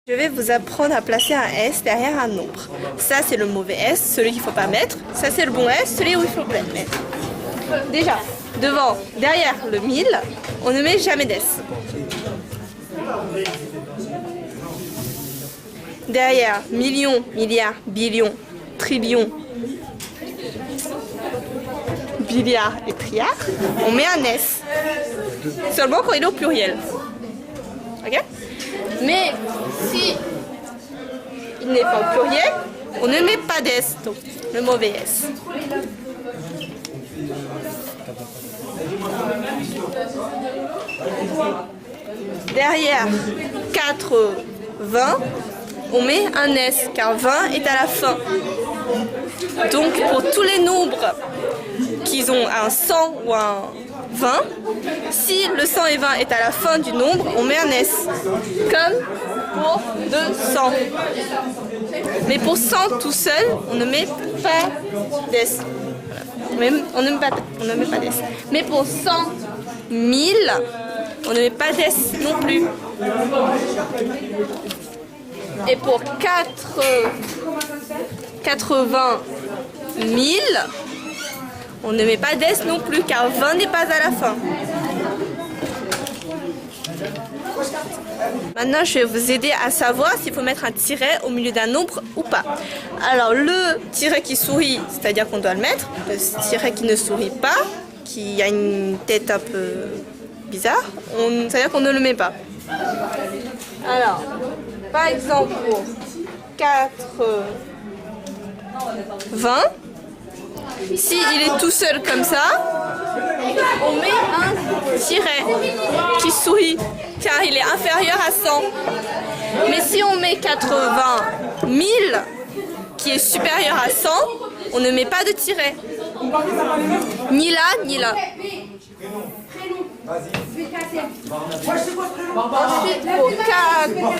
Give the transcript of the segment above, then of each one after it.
Je vais vous apprendre à placer un S derrière un nombre. Ça, c'est le mauvais S, celui qu'il ne faut pas mettre. Ça, c'est le bon S, celui où il faut mettre. Déjà, derrière le 1000, on ne met jamais d'S. Derrière million, milliard, billion, trillion, billiard et triard, on met un S. Seulement quand il est au pluriel. Ok? Mais si il n'est pas au pluriel, on ne met pas d'S, donc le mauvais S. Derrière 80, on met un S, car 20 est à la fin. Donc pour tous les nombres qui ont un 100 ou un 20, si le 100 et 20 est à la fin du nombre, on met un S, comme pour 200. Mais pour 100 tout seul, on ne met pas d'S. On ne met pas d'S. Mais pour 100, 1000, on ne met pas d'S non plus. Et pour 80 000, on ne met pas d'S non plus, car 20 n'est pas à la fin. Maintenant, je vais vous aider à savoir s'il faut mettre un tiret au milieu d'un nombre ou pas. Alors, le tiret qui sourit, c'est-à-dire qu'on doit le mettre. Le tiret qui ne sourit pas, qui a une tête un peu bizarre, c'est-à-dire qu'on ne le met pas. Alors, par exemple, pour 80, si il est tout seul comme ça, on met un tiret qui sourit, car il est inférieur à 100. Mais si on met 80 000, qui est supérieur à 100, on ne met pas de tiret. Ni là, ni là.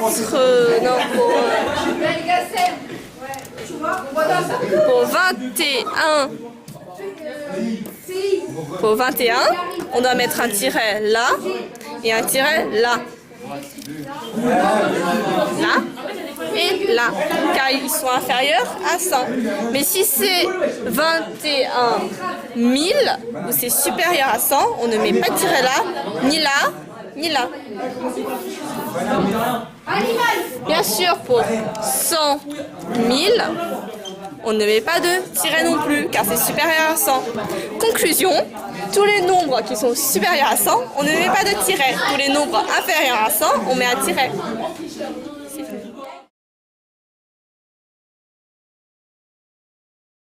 Ensuite, pour 21, on doit mettre un tiret là et un tiret là. Là et là, car ils sont inférieurs à 100. Mais si c'est 21 000 ou c'est supérieur à 100, on ne met pas de tiret là, ni là, ni là. Bien sûr, pour 100 000, on ne met pas de tiret non plus, car c'est supérieur à 100. Conclusion, tous les nombres qui sont supérieurs à 100, on ne met pas de tiret. Tous les nombres inférieurs à 100, on met un tiret.